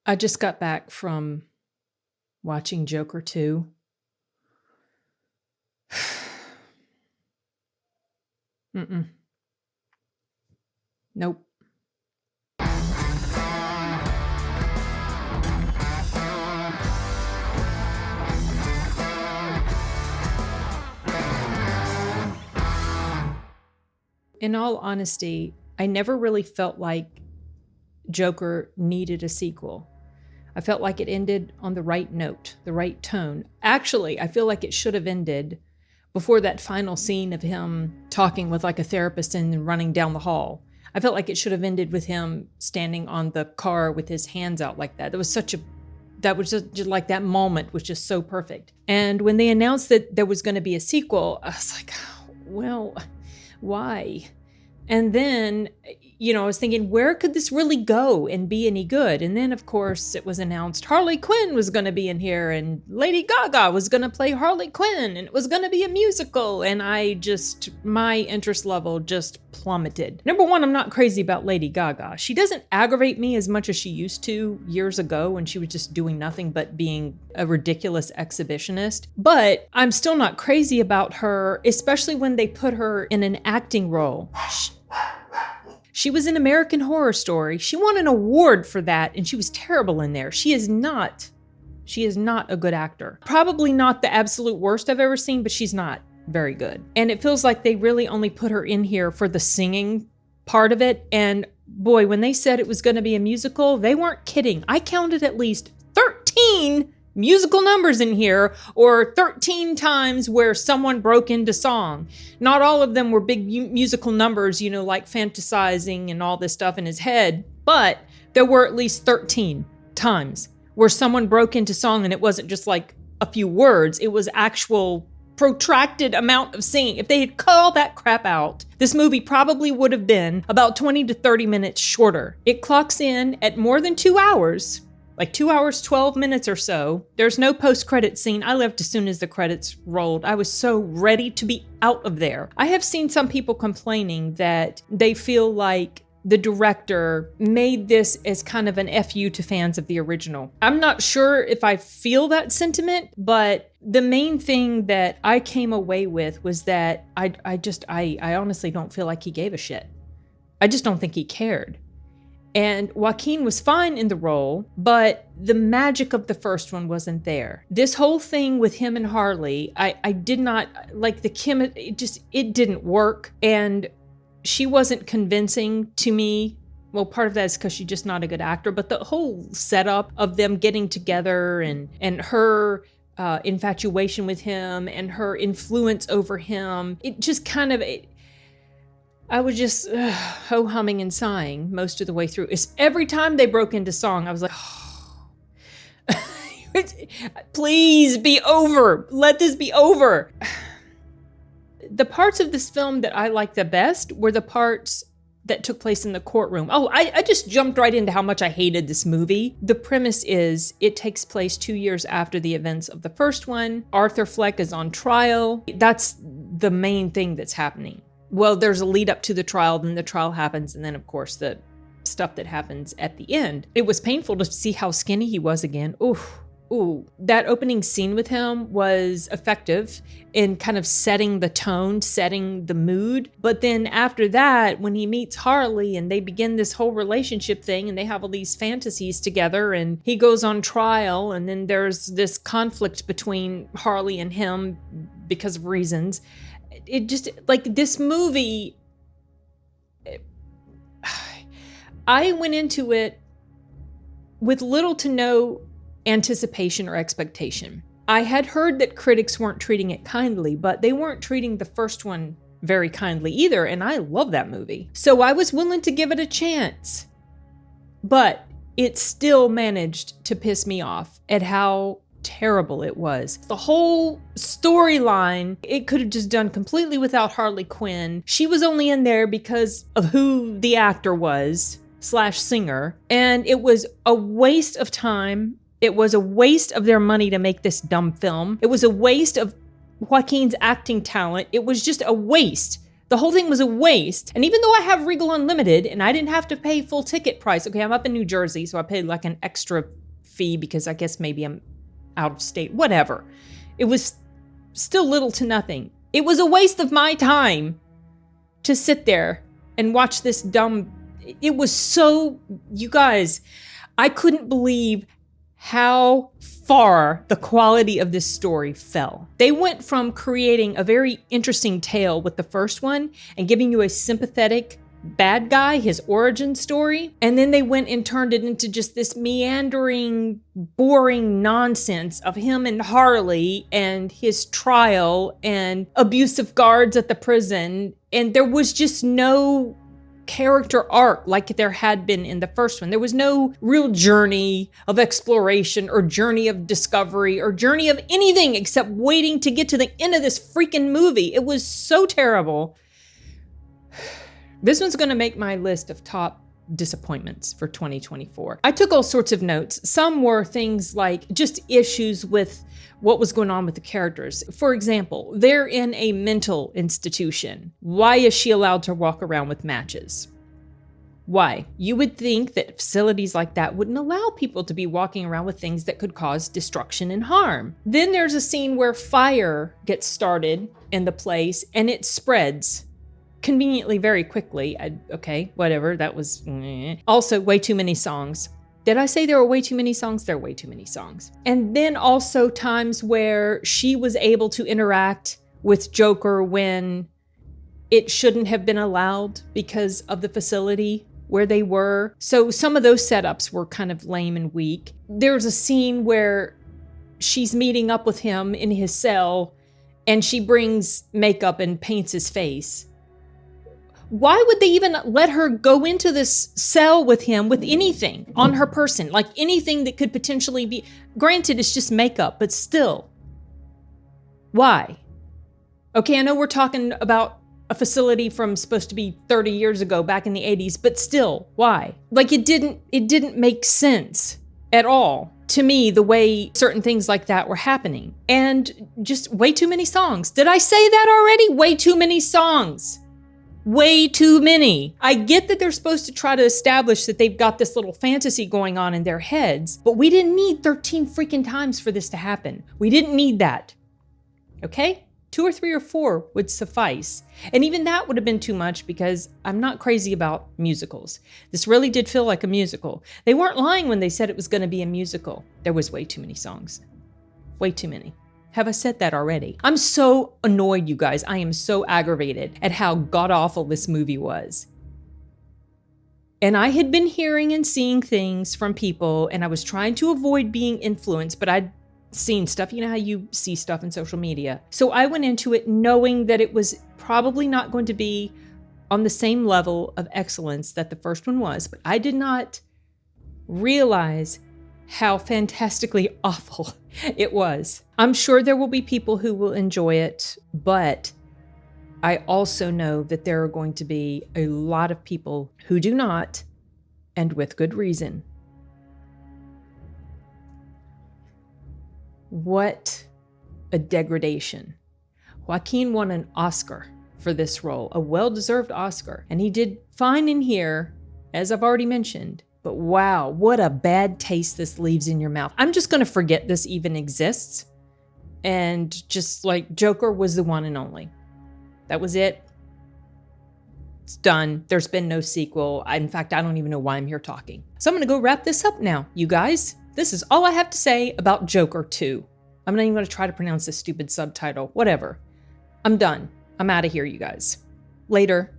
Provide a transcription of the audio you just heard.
I just got back from watching Joker 2. Nope. In all honesty, I never really felt like Joker needed a sequel. I felt like it ended on the right note, the right tone. Actually, I feel like it should have ended before that final scene of him talking with like a therapist and then running down the hall. I felt like it should have ended with him standing on the car with his hands out like that. That was just like that moment was just so perfect. And when they announced that there was going to be a sequel, I was like, well, why? And then, I was thinking, where could this really go and be any good? And then, of course, it was announced Harley Quinn was going to be in here and Lady Gaga was going to play Harley Quinn and it was going to be a musical. And my interest level just plummeted. Number one, I'm not crazy about Lady Gaga. She doesn't aggravate me as much as she used to years ago when she was just doing nothing but being a ridiculous exhibitionist. But I'm still not crazy about her, especially when they put her in an acting role. She was in American Horror Story. She won an award for that, and she was terrible in there. She is not a good actor. Probably not the absolute worst I've ever seen, but she's not very good. And it feels like they really only put her in here for the singing part of it. And boy, when they said it was going to be a musical, they weren't kidding. I counted at least 13 musical numbers in here, or 13 times where someone broke into song. Not all of them were big musical numbers, like fantasizing and all this stuff in his head, but there were at least 13 times where someone broke into song, and it wasn't just like a few words, it was actual protracted amount of singing. If they had cut all that crap out, this movie probably would have been about 20 to 30 minutes shorter. It clocks in at more than 2 hours. Like 2 hours, 12 minutes or so. There's no post-credit scene. I left as soon as the credits rolled. I was so ready to be out of there. I have seen some people complaining that they feel like the director made this as kind of an FU to fans of the original. I'm not sure if I feel that sentiment, but the main thing that I came away with was that I honestly don't feel like he gave a shit. I just don't think he cared. And Joaquin was fine in the role, but the magic of the first one wasn't there. This whole thing with him and Harley, I did not like it didn't work. And she wasn't convincing to me. Well, part of that is because she's just not a good actor, but the whole setup of them getting together and her infatuation with him and her influence over him, it just kind of... I was just ho-humming and sighing most of the way through. Every time they broke into song, I was like, oh. Please be over. Let this be over. The parts of this film that I liked the best were the parts that took place in the courtroom. Oh, I just jumped right into how much I hated this movie. The premise is it takes place 2 years after the events of the first one. Arthur Fleck is on trial. That's the main thing that's happening. Well, there's a lead up to the trial, then the trial happens, and then, of course, the stuff that happens at the end. It was painful to see how skinny he was again. Ooh. That opening scene with him was effective in kind of setting the tone, setting the mood. But then after that, when he meets Harley and they begin this whole relationship thing and they have all these fantasies together and he goes on trial and then there's this conflict between Harley and him because of reasons. It just, like, this movie, I went into it with little to no anticipation or expectation. I had heard that critics weren't treating it kindly, but they weren't treating the first one very kindly either, and I love that movie. So I was willing to give it a chance, but it still managed to piss me off at how terrible it was. The whole storyline, it could have just done completely without Harley Quinn. She was only in there because of who the actor was / singer, and it was a waste of time. It was a waste of their money to make this dumb film. It was a waste of Joaquin's acting talent. It was just a waste. The whole thing was a waste. And even though I have Regal Unlimited and I didn't have to pay full ticket price, okay, I'm up in New Jersey, so I paid like an extra fee because I guess maybe I'm out of state, whatever. It was still little to nothing. It was a waste of my time to sit there and watch this dumb, it was so, you guys, I couldn't believe how far the quality of this story fell. They went from creating a very interesting tale with the first one and giving you a sympathetic bad guy, his origin story, and then they went and turned it into just this meandering, boring nonsense of him and Harley and his trial and abusive guards at the prison, and there was just no character arc like there had been in the first one. There was no real journey of exploration or journey of discovery or journey of anything except waiting to get to the end of this freaking movie. It was so terrible. This one's going to make my list of top disappointments for 2024. I took all sorts of notes. Some were things like just issues with what was going on with the characters. For example, they're in a mental institution. Why is she allowed to walk around with matches? Why? You would think that facilities like that wouldn't allow people to be walking around with things that could cause destruction and harm. Then there's a scene where fire gets started in the place and it spreads conveniently very quickly. Okay, whatever, that was... Also, way too many songs. Did I say there were way too many songs? There are way too many songs. And then also times where she was able to interact with Joker when it shouldn't have been allowed because of the facility where they were. So some of those setups were kind of lame and weak. There's a scene where she's meeting up with him in his cell and she brings makeup and paints his face. Why would they even let her go into this cell with him with anything on her person? Like anything that could potentially be, granted, it's just makeup, but still. Why? Okay, I know we're talking about a facility from supposed to be 30 years ago, back in the 80s, but still, why? Like it didn't make sense at all to me, the way certain things like that were happening. And just way too many songs. Did I say that already? Way too many songs. Way too many. I get that they're supposed to try to establish that they've got this little fantasy going on in their heads, but we didn't need 13 freaking times for this to happen. We didn't need that. Okay? 2 or 3 or 4 would suffice. And even that would have been too much because I'm not crazy about musicals. This really did feel like a musical. They weren't lying when they said it was going to be a musical. There was way too many songs. Way too many. Have I said that already? I'm so annoyed, you guys. I am so aggravated at how god-awful this movie was. And I had been hearing and seeing things from people, and I was trying to avoid being influenced, but I'd seen stuff. You know how you see stuff in social media. So I went into it knowing that it was probably not going to be on the same level of excellence that the first one was, but I did not realize how fantastically awful it was. I'm sure there will be people who will enjoy it, but I also know that there are going to be a lot of people who do not, and with good reason. What a degradation. Joaquin won an Oscar for this role, a well-deserved Oscar, and he did fine in here, as I've already mentioned. But wow, what a bad taste this leaves in your mouth. I'm just going to forget this even exists. And just like Joker was the one and only. That was it. It's done. There's been no sequel. In fact, I don't even know why I'm here talking. So I'm going to go wrap this up now, you guys. This is all I have to say about Joker 2. I'm not even going to try to pronounce this stupid subtitle. Whatever. I'm done. I'm out of here, you guys. Later.